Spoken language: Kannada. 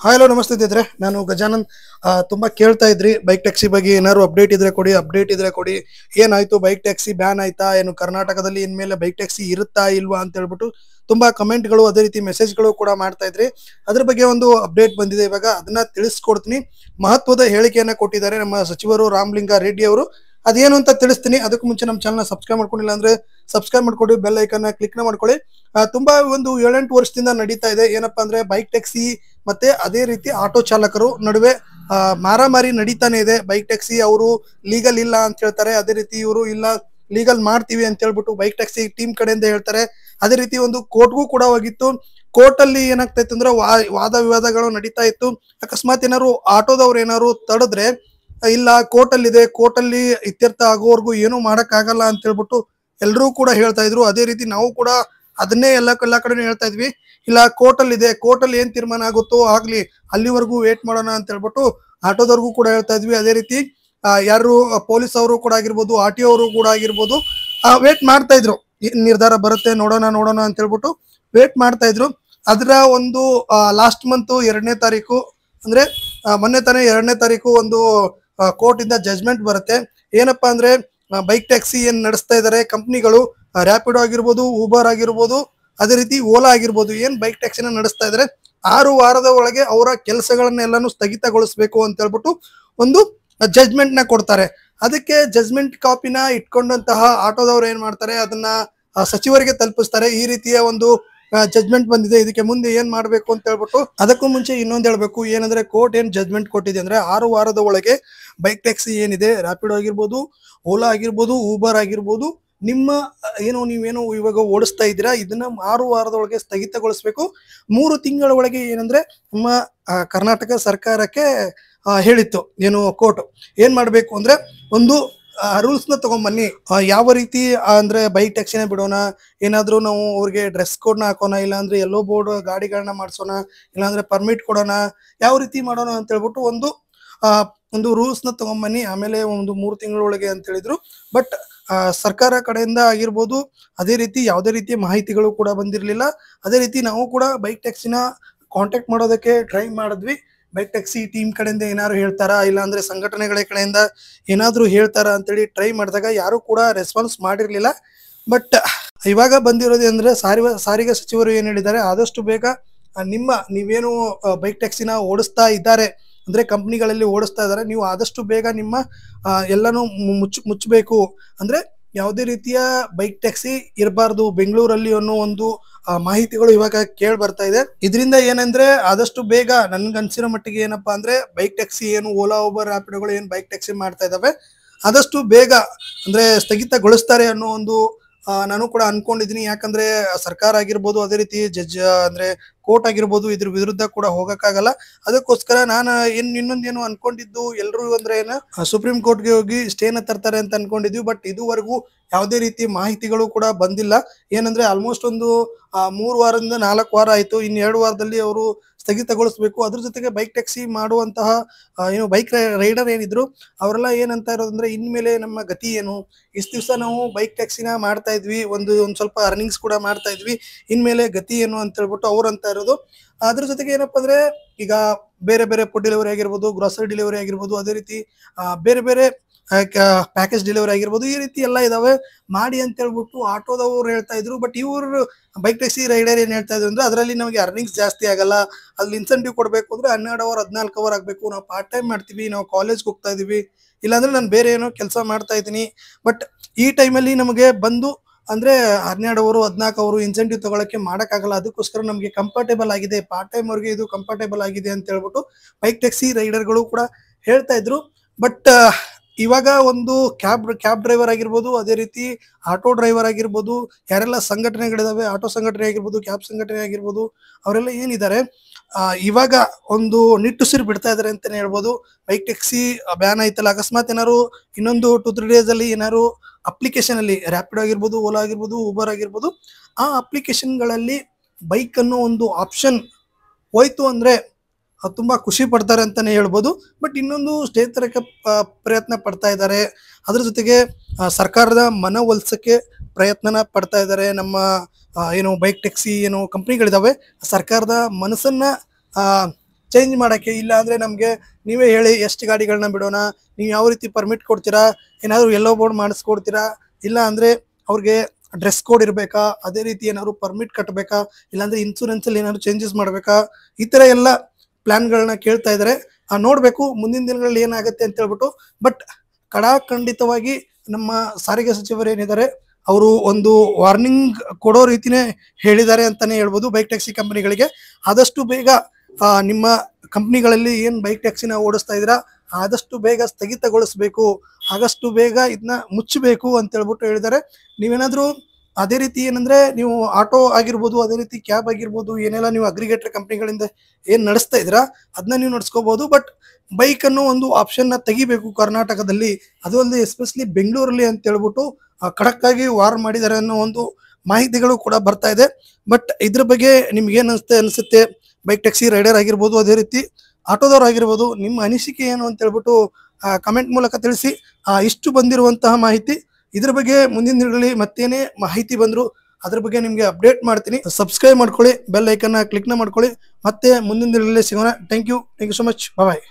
ಹಾಯ್ ಹಲೋ ನಮಸ್ತೆ ಇದ್ದಿದ್ರೆ ನಾನು ಗಜಾನಂದ್. ತುಂಬಾ ಕೇಳ್ತಾ ಇದ್ರಿ ಬೈಕ್ ಟ್ಯಾಕ್ಸಿ ಬಗ್ಗೆ ಏನಾದ್ರು ಅಪ್ಡೇಟ್ ಇದ್ರೆ ಕೊಡಿ. ಏನಾಯ್ತು, ಬೈಕ್ ಟ್ಯಾಕ್ಸಿ ಬ್ಯಾನ್ ಆಯ್ತಾ, ಏನು ಕರ್ನಾಟಕದಲ್ಲಿ ಇನ್ಮೇಲೆ ಬೈಕ್ ಟ್ಯಾಕ್ಸಿ ಇರುತ್ತಾ ಇಲ್ವಾ ಅಂತ ಹೇಳ್ಬಿಟ್ಟು ತುಂಬಾ ಕಮೆಂಟ್ಗಳು ಅದೇ ರೀತಿ ಮೆಸೇಜ್ಗಳು ಕೂಡ ಮಾಡ್ತಾ ಇದ್ರಿ. ಅದ್ರ ಬಗ್ಗೆ ಒಂದು ಅಪ್ಡೇಟ್ ಬಂದಿದೆ, ಇವಾಗ ಅದನ್ನ ತಿಳಿಸ್ಕೊಡ್ತೀನಿ. ಮಹತ್ವದ ಹೇಳಿಕೆಯನ್ನ ಕೊಟ್ಟಿದ್ದಾರೆ ನಮ್ಮ ಸಚಿವರು ರಾಮಲಿಂಗ ರೆಡ್ಡಿ ಅವರು. ಅದೇನು ಅಂತ ತಿಳಿಸ್ತೀನಿ. ಅದಕ್ಕೂ ಮುಂಚೆ ನಮ್ಮ ಚಾನಲ್ ಸಬ್ಸ್ಕ್ರೈಬ್ ಮಾಡ್ಕೊಂಡಿಲ್ಲ ಅಂದ್ರೆ ಸಬ್ಸ್ಕ್ರೈಬ್ ಮಾಡ್ಕೊಂಡು ಬೆಲ್ ಐಕನ್ ಕ್ಲಿಕ್ ಮಾಡ್ಕೊಳ್ಳಿ. ತುಂಬಾ ಒಂದು 7-8 ವರ್ಷದಿಂದ ನಡೀತಾ ಇದೆ. ಏನಪ್ಪಾ ಅಂದ್ರೆ ಬೈಕ್ ಟ್ಯಾಕ್ಸಿ ಮತ್ತೆ ಅದೇ ರೀತಿ ಆಟೋ ಚಾಲಕರು ನಡುವೆ ಮಾರಾಮಾರಿ ನಡೀತಾನೆ ಇದೆ. ಬೈಕ್ ಟ್ಯಾಕ್ಸಿ ಅವರು ಲೀಗಲ್ ಇಲ್ಲ ಅಂತ ಹೇಳ್ತಾರೆ, ಅದೇ ರೀತಿ ಇವರು ಇಲ್ಲ ಲೀಗಲ್ ಮಾಡ್ತೀವಿ ಅಂತ ಹೇಳ್ಬಿಟ್ಟು ಬೈಕ್ ಟ್ಯಾಕ್ಸಿ ಟೀಮ್ ಕಡೆಯಿಂದ ಹೇಳ್ತಾರೆ. ಅದೇ ರೀತಿ ಒಂದು ಕೋರ್ಟ್ಗೂ ಕೂಡ ಹೋಗಿತ್ತು. ಕೋರ್ಟ್ ಅಲ್ಲಿ ಏನಾಗ್ತಾ ಇತ್ತು ಅಂದ್ರೆ ವಾದ ವಿವಾದಗಳು ನಡೀತಾ ಇತ್ತು. ಅಕಸ್ಮಾತ್ ಏನಾದ್ರು ಆಟೋದವ್ರು ಏನಾದ್ರು ತಡೆದ್ರೆ ಇಲ್ಲ ಕೋರ್ಟ್ ಅಲ್ಲಿ ಇದೆ, ಕೋರ್ಟ್ ಅಲ್ಲಿ ಇತ್ಯರ್ಥ ಆಗೋವರೆಗೂ ಏನು ಮಾಡಕ್ ಆಗಲ್ಲ ಅಂತ ಹೇಳ್ಬಿಟ್ಟು ಎಲ್ರೂ ಕೂಡ ಹೇಳ್ತಾ ಇದ್ರು. ಅದೇ ರೀತಿ ನಾವು ಕೂಡ ಅದನ್ನೇ ಎಲ್ಲಾ ಕಡೆ ಹೇಳ್ತಾ ಇದ್ವಿ, ಇಲ್ಲ ಕೋರ್ಟ್ ಅಲ್ಲಿ ಇದೆ, ಕೋರ್ಟ್ ಅಲ್ಲಿ ಏನ್ ತೀರ್ಮಾನ ಆಗುತ್ತೋ ಆಗ್ಲಿ, ಅಲ್ಲಿವರೆಗೂ ವೇಟ್ ಮಾಡೋಣ ಅಂತ ಹೇಳ್ಬಿಟ್ಟು ಆಟೋದವ್ರಿಗೂ ಕೂಡ ಹೇಳ್ತಾ ಇದ್ವಿ. ಅದೇ ರೀತಿ ಯಾರು ಪೊಲೀಸ್ ಅವರು ಕೂಡ ಆಗಿರ್ಬೋದು, ಆರ್ ಟಿ ಅವರು ಕೂಡ ಆಗಿರ್ಬೋದು ವೇಟ್ ಮಾಡ್ತಾ ಇದ್ರು. ನಿರ್ಧಾರ ಬರುತ್ತೆ ನೋಡೋಣ ಅಂತ ಹೇಳ್ಬಿಟ್ಟು ವೇಟ್ ಮಾಡ್ತಾ ಇದ್ರು. ಅದರ ಒಂದು ಲಾಸ್ಟ್ ಮಂತ್ 2ನೇ ತಾರೀಕು ಅಂದ್ರೆ ಮೊನ್ನೆ ತಾನೇ 2ನೇ ತಾರೀಕು ಒಂದು ಕೋರ್ಟ್ ಇಂದ ಜಜ್ಮೆಂಟ್ ಬರುತ್ತೆ. ಏನಪ್ಪಾ ಅಂದ್ರೆ ಬೈಕ್ ಟ್ಯಾಕ್ಸಿ ಏನ್ ನಡೆಸ್ತಾ ಇದಾರೆ ಕಂಪ್ನಿಗಳು, ರ್ಯಾಪಿಡೋ ಆಗಿರ್ಬೋದು, ಊಬರ್ ಆಗಿರ್ಬೋದು, ಅದೇ ರೀತಿ ಓಲಾ ಆಗಿರ್ಬೋದು, ಏನ್ ಬೈಕ್ ಟ್ಯಾಕ್ಸಿನ ನಡೆಸ್ತಾ ಇದಾರೆ 6 ವಾರದ ಒಳಗೆ ಅವರ ಕೆಲಸಗಳನ್ನೆಲ್ಲಾನು ಸ್ಥಗಿತಗೊಳಿಸಬೇಕು ಅಂತ ಹೇಳ್ಬಿಟ್ಟು ಒಂದು ಜಜ್ಮೆಂಟ್ ನ ಕೊಡ್ತಾರೆ. ಅದಕ್ಕೆ ಜಜ್ಮೆಂಟ್ ಕಾಪಿನ ಇಟ್ಕೊಂಡಂತಹ ಆಟೋದವ್ರು ಏನ್ ಮಾಡ್ತಾರೆ, ಅದನ್ನ ಸಚಿವರಿಗೆ ತಲುಪಿಸ್ತಾರೆ. ಈ ರೀತಿಯ ಒಂದು ಜಜ್ಮೆಂಟ್ ಬಂದಿದೆ, ಇದಕ್ಕೆ ಮುಂದೆ ಏನ್ ಮಾಡ್ಬೇಕು ಅಂತ ಹೇಳ್ಬಿಟ್ಟು. ಅದಕ್ಕೂ ಮುಂಚೆ ಇನ್ನೊಂದು ಹೇಳ್ಬೇಕು, ಏನಂದ್ರೆ ಕೋರ್ಟ್ ಏನ್ ಜಜ್ಮೆಂಟ್ ಕೊಟ್ಟಿದೆ ಅಂದ್ರೆ 6 ವಾರದ ಒಳಗೆ ಬೈಕ್ ಟ್ಯಾಕ್ಸಿ ಏನಿದೆ, ರ್ಯಾಪಿಡೋ ಆಗಿರ್ಬೋದು, ಓಲಾ ಆಗಿರ್ಬೋದು, ಊಬರ್ ಆಗಿರ್ಬೋದು, ನಿಮ್ಮ ನೀವೇನು ಇವಾಗ ಓಡಿಸ್ತಾ ಇದ್ದೀರಾ ಇದನ್ನ 6 ವಾರದೊಳಗೆ ಸ್ಥಗಿತಗೊಳಿಸಬೇಕು. 3 ತಿಂಗಳ ಒಳಗೆ ಏನಂದ್ರೆ ನಮ್ಮ ಕರ್ನಾಟಕ ಸರ್ಕಾರಕ್ಕೆ ಹೇಳಿತ್ತು. ಏನು ಕೋರ್ಟ್ ಏನ್ ಮಾಡ್ಬೇಕು ಅಂದ್ರೆ ಒಂದು ರೂಲ್ಸ್ ನ ತಗೊಂಡ್ಬನ್ನಿ. ಯಾವ ರೀತಿ ಅಂದ್ರೆ ಬೈಕ್ ಟ್ಯಾಕ್ಸಿನ ಬಿಡೋಣ, ಏನಾದ್ರೂ ನಾವು ಅವ್ರಿಗೆ ಡ್ರೆಸ್ ಕೋಡ್ ನ ಹಾಕೋಣ, ಇಲ್ಲಾಂದ್ರೆ ಎಲ್ಲೋ ಬೋರ್ಡ್ ಗಾಡಿಗಳನ್ನ ಮಾಡ್ಸೋಣ, ಇಲ್ಲಾಂದ್ರೆ ಪರ್ಮಿಟ್ ಕೊಡೋಣ, ಯಾವ ರೀತಿ ಮಾಡೋಣ ಅಂತ ಹೇಳ್ಬಿಟ್ಟು ಒಂದು ರೂಲ್ಸ್ ನ ತಗೊಂಡ್ಬನ್ನಿ. ಆಮೇಲೆ ಒಂದು 3 ತಿಂಗಳೊಳಗೆ ಅಂತ ಹೇಳಿದ್ರು. ಬಟ್ ಸರ್ಕಾರ ಕಡೆಯಿಂದ ಆಗಿರ್ಬೋದು, ಅದೇ ರೀತಿ ಯಾವುದೇ ರೀತಿಯ ಮಾಹಿತಿಗಳು ಕೂಡ ಬಂದಿರಲಿಲ್ಲ. ಅದೇ ರೀತಿ ನಾವು ಕೂಡ ಬೈಕ್ ಟ್ಯಾಕ್ಸಿನ ಕಾಂಟ್ಯಾಕ್ಟ್ ಮಾಡೋದಕ್ಕೆ ಟ್ರೈ ಮಾಡಿದ್ವಿ. ಬೈಕ್ ಟ್ಯಾಕ್ಸಿ ಟೀಮ್ ಕಡೆಯಿಂದ ಏನಾದ್ರು ಹೇಳ್ತಾರಾ, ಇಲ್ಲ ಅಂದ್ರೆ ಸಂಘಟನೆಗಳ ಕಡೆಯಿಂದ ಏನಾದ್ರು ಹೇಳ್ತಾರಾ ಅಂತೇಳಿ ಟ್ರೈ ಮಾಡಿದಾಗ ಯಾರು ಕೂಡ ರೆಸ್ಪಾನ್ಸ್ ಮಾಡಿರ್ಲಿಲ್ಲ. ಬಟ್ ಇವಾಗ ಬಂದಿರೋದು ಅಂದ್ರೆ ಸಾರಿಗೆ ಸಚಿವರು ಏನ್ ಹೇಳಿದ್ದಾರೆ, ಆದಷ್ಟು ಬೇಗ ನೀವೇನು ಬೈಕ್ ಟ್ಯಾಕ್ಸಿನ ಓಡಿಸ್ತಾ ಇದ್ದಾರೆ ಅಂದ್ರೆ ಕಂಪ್ನಿಗಳಲ್ಲಿ ಓಡಿಸ್ತಾ ಇದ್ದಾರೆ, ನೀವು ಆದಷ್ಟು ಬೇಗ ನಿಮ್ಮ ಎಲ್ಲಾನು ಮುಚ್ಚಬೇಕು. ಅಂದ್ರೆ ಯಾವುದೇ ರೀತಿಯ ಬೈಕ್ ಟ್ಯಾಕ್ಸಿ ಇರಬಾರ್ದು ಬೆಂಗಳೂರಲ್ಲಿ ಅನ್ನೋ ಒಂದು ಮಾಹಿತಿಗಳು ಇವಾಗ ಕೇಳಿ ಬರ್ತಾ ಇದೆ. ಇದರಿಂದ ಏನಂದ್ರೆ ಆದಷ್ಟು ಬೇಗ ನನ್ಗನ್ಸಿರೋ ಮಟ್ಟಿಗೆ ಏನಪ್ಪಾ ಅಂದ್ರೆ ಬೈಕ್ ಟ್ಯಾಕ್ಸಿ ಏನು ಓಲಾ ಊಬರ್ ರ್ಯಾಪಿಡೋಗಳು ಏನ್ ಬೈಕ್ ಟ್ಯಾಕ್ಸಿ ಮಾಡ್ತಾ ಇದಾವೆ ಆದಷ್ಟು ಬೇಗ ಅಂದ್ರೆ ಸ್ಥಗಿತಗೊಳಿಸ್ತಾರೆ ಅನ್ನೋ ಒಂದು ನಾನು ಕೂಡ ಅನ್ಕೊಂಡಿದೀನಿ. ಯಾಕಂದ್ರೆ ಸರ್ಕಾರ ಆಗಿರ್ಬೋದು, ಅದೇ ರೀತಿ ಜಡ್ಜ್ ಅಂದ್ರೆ ಕೋರ್ಟ್ ಆಗಿರ್ಬೋದು, ಇದ್ರ ವಿರುದ್ಧ ಕೂಡ ಹೋಗಕ್ಕಾಗಲ್ಲ. ಅದಕ್ಕೋಸ್ಕರ ನಾನು ಇನ್ನೊಂದೇನು ಅನ್ಕೊಂಡಿದ್ದು, ಎಲ್ರು ಅಂದ್ರೆ ಏನ ಸುಪ್ರೀಂ ಕೋರ್ಟ್ಗೆ ಹೋಗಿ ಸ್ಟೇನ ತರ್ತಾರೆ ಅಂತ ಅನ್ಕೊಂಡಿದ್ವಿ. ಬಟ್ ಇದುವರೆಗೂ ಯಾವುದೇ ರೀತಿ ಮಾಹಿತಿಗಳು ಕೂಡ ಬಂದಿಲ್ಲ. ಏನಂದ್ರೆ ಆಲ್ಮೋಸ್ಟ್ ಒಂದು 3 ವಾರದಿಂದ 4 ವಾರ ಆಯ್ತು. ಇನ್ನು 2 ವಾರದಲ್ಲಿ ಅವರು ಸ್ಥಗಿತಗೊಳಿಸಬೇಕು. ಅದ್ರ ಜೊತೆಗೆ ಬೈಕ್ ಟ್ಯಾಕ್ಸಿ ಮಾಡುವಂತಹ ಏನು ಬೈಕ್ ರೈಡರ್ ಏನಿದ್ರು ಅವರೆಲ್ಲ ಏನಂತ ಇರೋದಂದ್ರೆ, ಇನ್ಮೇಲೆ ನಮ್ಮ ಗತಿ ಏನು, ಇಷ್ಟು ದಿವಸ ನಾವು ಬೈಕ್ ಟ್ಯಾಕ್ಸಿನ ಮಾಡ್ತಾ ಇದ್ವಿ, ಒಂದ್ ಸ್ವಲ್ಪ ಅರ್ನಿಂಗ್ಸ್ ಕೂಡ ಮಾಡ್ತಾ ಇದ್ವಿ, ಇನ್ಮೇಲೆ ಗತಿ ಏನು ಅಂತ ಹೇಳ್ಬಿಟ್ಟು ಅವ್ರು ಅಂತ ಇರೋದು. ಅದ್ರ ಜೊತೆಗೆ ಏನಪ್ಪಾ ಅಂದ್ರೆ ಈಗ ಬೇರೆ ಬೇರೆ ಫುಡ್ ಡೆಲಿವರಿ ಆಗಿರ್ಬೋದು, ಗ್ರೋಸರಿ ಡೆಲಿವರಿ ಆಗಿರ್ಬೋದು, ಅದೇ ರೀತಿ ಬೇರೆ ಬೇರೆ ಪ್ಯಾಕೇಜ್ ಡೆಲಿವರಿ ಆಗಿರ್ಬೋದು, ಈ ರೀತಿ ಎಲ್ಲ ಇದಾವೆ ಮಾಡಿ ಅಂತ ಹೇಳ್ಬಿಟ್ಟು ಆಟೋದವ್ರು ಹೇಳ್ತಾ ಇದ್ರು. ಬಟ್ ಇವ್ರು ಬೈಕ್ ಟ್ಯಾಕ್ಸಿ ರೈಡರ್ ಏನ್ ಹೇಳ್ತಾ ಇದ್ರು ಅಂದ್ರೆ, ಅದರಲ್ಲಿ ನಮಗೆ ಅರ್ನಿಂಗ್ಸ್ ಜಾಸ್ತಿ ಆಗಲ್ಲ, ಅಲ್ಲಿ ಇನ್ಸೆಂಟಿವ್ ಕೊಡ್ಬೇಕು ಅಂದ್ರೆ 12 ಅವರ್ 14 ಅವರ್ ಆಗ್ಬೇಕು, ನಾವು ಪಾರ್ಟ್ ಟೈಮ್ ಮಾಡ್ತೀವಿ, ನಾವು ಕಾಲೇಜ್ಗೆ ಹೋಗ್ತಾ ಇದೀವಿ, ಇಲ್ಲಾಂದ್ರೆ ನಾನು ಬೇರೆ ಏನೋ ಕೆಲಸ ಮಾಡ್ತಾ ಇದ್ದೀನಿ. ಬಟ್ ಈ ಟೈಮಲ್ಲಿ ನಮಗೆ ಬಂದು ಅಂದ್ರೆ 12 ಅವರು 14 ಅವರು ಇನ್ಸೆಂಟಿವ್ ತಗೊಳಕ್ಕೆ ಮಾಡಕ್ಕಾಗಲ್ಲ. ಅದಕ್ಕೋಸ್ಕರ ನಮಗೆ ಕಂಫರ್ಟೇಬಲ್ ಆಗಿದೆ, ಪಾರ್ಟ್ ಟೈಮ್ ಅವ್ರಿಗೆ ಇದು ಕಂಫರ್ಟೇಬಲ್ ಆಗಿದೆ ಅಂತ ಹೇಳ್ಬಿಟ್ಟು ಬೈಕ್ ಟ್ಯಾಕ್ಸಿ ರೈಡರ್ಗಳು ಕೂಡ ಹೇಳ್ತಾ ಇದ್ರು. ಬಟ್ ಇವಾಗ ಒಂದು ಕ್ಯಾಬ್ ಡ್ರೈವರ್ ಆಗಿರ್ಬೋದು, ಅದೇ ರೀತಿ ಆಟೋ ಡ್ರೈವರ್ ಆಗಿರ್ಬೋದು, ಯಾರೆಲ್ಲ ಸಂಘಟನೆಗಳಿದಾವೆ, ಆಟೋ ಸಂಘಟನೆ ಆಗಿರ್ಬೋದು, ಕ್ಯಾಬ್ ಸಂಘಟನೆ ಆಗಿರ್ಬೋದು, ಅವರೆಲ್ಲ ಏನಿದ್ದಾರೆ ಇವಾಗ ಒಂದು ನಿಟ್ಟುಸಿರು ಬಿಡ್ತಾ ಇದಾರೆ ಅಂತಾನೆ ಹೇಳ್ಬೋದು. ಬೈಕ್ ಟ್ಯಾಕ್ಸಿ ಬ್ಯಾನ್ ಆಯ್ತಲ್ಲ, ಅಕಸ್ಮಾತ್ ಏನಾರು ಇನ್ನೊಂದು 2-3 ಡೇಸ್ ಅಲ್ಲಿ ಏನಾರು ಅಪ್ಲಿಕೇಶನ್ ಅಲ್ಲಿ ರ್ಯಾಪಿಡೋ ಆಗಿರ್ಬೋದು, ಓಲಾ ಆಗಿರ್ಬೋದು, ಊಬರ್ ಆಗಿರ್ಬೋದು, ಆ ಅಪ್ಲಿಕೇಶನ್ ಗಳಲ್ಲಿ ಬೈಕ್ ಅನ್ನೋ ಒಂದು ಆಪ್ಷನ್ ಹೋಯ್ತು ಅಂದ್ರೆ ತುಂಬಾ ಖುಷಿ ಪಡ್ತಾರೆ ಅಂತಾನೆ ಹೇಳ್ಬೋದು. ಬಟ್ ಇನ್ನೊಂದು ಸ್ಟೇಟ್ ತರಕ್ಕೆ ಪ್ರಯತ್ನ ಪಡ್ತಾ ಇದ್ದಾರೆ. ಅದ್ರ ಜೊತೆಗೆ ಸರ್ಕಾರದ ಮನವೊಲಿಸಕ್ಕೆ ಪ್ರಯತ್ನನ ಪಡ್ತಾ ಇದ್ದಾರೆ. ನಮ್ಮ ಏನು ಬೈಕ್ ಟ್ಯಾಕ್ಸಿ ಏನು ಕಂಪ್ನಿಗಳಿದಾವೆ ಸರ್ಕಾರದ ಮನಸ್ಸನ್ನ ಚೇಂಜ್ ಮಾಡಕ್ಕೆ. ಇಲ್ಲ ಅಂದ್ರೆ ನಮ್ಗೆ ನೀವೇ ಹೇಳಿ ಎಷ್ಟು ಗಾಡಿಗಳನ್ನ ಬಿಡೋಣ, ನೀವು ಯಾವ ರೀತಿ ಪರ್ಮಿಟ್ ಕೊಡ್ತೀರಾ, ಏನಾದ್ರು ಎಲ್ಲೋ ಬೋರ್ಡ್ ಮಾಡಿಸ್ಕೊಡ್ತೀರಾ, ಇಲ್ಲ ಅಂದ್ರೆ ಅವ್ರಿಗೆ ಡ್ರೆಸ್ ಕೋಡ್ ಇರ್ಬೇಕಾ, ಅದೇ ರೀತಿ ಏನಾದ್ರು ಪರ್ಮಿಟ್ ಕಟ್ಟಬೇಕಾ, ಇಲ್ಲಾಂದ್ರೆ ಇನ್ಸೂರೆನ್ಸ್ ಅಲ್ಲಿ ಏನಾದ್ರು ಚೇಂಜಸ್ ಮಾಡ್ಬೇಕಾ, ಈ ತರ ಎಲ್ಲ ಪ್ಲಾನ್ಗಳನ್ನ ಕೇಳ್ತಾ ಇದಾರೆ. ನೋಡ್ಬೇಕು ಮುಂದಿನ ದಿನಗಳಲ್ಲಿ ಏನಾಗುತ್ತೆ ಅಂತ ಹೇಳ್ಬಿಟ್ಟು. ಬಟ್ ಖಂಡಿತವಾಗಿ ನಮ್ಮ ಸಾರಿಗೆ ಸಚಿವರು ಏನಿದ್ದಾರೆ ಅವರು ಒಂದು ವಾರ್ನಿಂಗ್ ಕೊಡೋ ರೀತಿನೇ ಹೇಳಿದ್ದಾರೆ ಅಂತಾನೆ ಹೇಳ್ಬೋದು ಬೈಕ್ ಟ್ಯಾಕ್ಸಿ ಕಂಪನಿಗಳಿಗೆ. ಆದಷ್ಟು ಬೇಗ ನಿಮ್ಮ ಕಂಪ್ನಿಗಳಲ್ಲಿ ಏನ್ ಬೈಕ್ ಟ್ಯಾಕ್ಸಿನ ಓಡಿಸ್ತಾ ಇದ್ದೀರಾ ಆದಷ್ಟು ಬೇಗ ಸ್ಥಗಿತಗೊಳಿಸಬೇಕು, ಆದಷ್ಟು ಬೇಗ ಇದನ್ನ ಮುಚ್ಚಬೇಕು ಅಂತ ಹೇಳ್ಬಿಟ್ಟು ಹೇಳಿದ್ದಾರೆ. ನೀವೇನಾದ್ರೂ ಅದೇ ರೀತಿ ಏನಂದ್ರೆ ನೀವು ಆಟೋ ಆಗಿರ್ಬೋದು, ಅದೇ ರೀತಿ ಕ್ಯಾಬ್ ಆಗಿರ್ಬೋದು, ಏನೆಲ್ಲ ನೀವು ಅಗ್ರಿಗೇಟರ್ ಕಂಪ್ನಿಗಳಿಂದ ಏನ್ ನಡೆಸ್ತಾ ಇದ್ದೀರಾ ಅದನ್ನ ನೀವು ನಡ್ಸ್ಕೋಬಹುದು. ಬಟ್ ಬೈಕ್ ಅನ್ನು ಒಂದು ಆಪ್ಷನ್ ನ ತೆಗಿಬೇಕು ಕರ್ನಾಟಕದಲ್ಲಿ, ಅದು ಅಲ್ಲದೆ ಎಸ್ಪೆಷಲಿ ಬೆಂಗಳೂರಲ್ಲಿ ಅಂತ ಹೇಳ್ಬಿಟ್ಟು ಖಡಕ್ ಆಗಿ ವಾರ್ ಮಾಡಿದ್ದಾರೆ ಅನ್ನೋ ಒಂದು ಮಾಹಿತಿಗಳು ಕೂಡ ಬರ್ತಾ ಇದೆ. ಬಟ್ ಇದ್ರ ಬಗ್ಗೆ ನಿಮ್ಗೆ ಏನ್ ಅನ್ಸುತ್ತೆ ಬೈಕ್ ಟ್ಯಾಕ್ಸಿ ರೈಡರ್ ಆಗಿರ್ಬೋದು, ಅದೇ ರೀತಿ ಆಟೋದವ್ರು ಆಗಿರ್ಬೋದು, ನಿಮ್ಮ ಅನಿಸಿಕೆ ಏನು ಅಂತ ಹೇಳ್ಬಿಟ್ಟು ಕಮೆಂಟ್ ಮೂಲಕ ತಿಳಿಸಿ. ಇಷ್ಟು ಬಂದಿರುವಂತಹ ಮಾಹಿತಿ, ಇದ್ರ ಬಗ್ಗೆ ಮುಂದಿನ ದಿನಗಳಲ್ಲಿ ಮತ್ತೇನೇ ಮಾಹಿತಿ ಬಂದ್ರು ಅದ್ರ ಬಗ್ಗೆ ನಿಮ್ಗೆ ಅಪ್ಡೇಟ್ ಮಾಡ್ತೀನಿ. ಸಬ್ಸ್ಕ್ರೈಬ್ ಮಾಡ್ಕೊಳ್ಳಿ, ಬೆಲ್ ಐಕನ್ ಕ್ಲಿಕ್ ನ ಮಾಡ್ಕೊಳ್ಳಿ. ಮತ್ತೆ ಮುಂದಿನ ದಿನಗಳಲ್ಲಿ ಸಿಗೋಣ. Thank you so much, bye.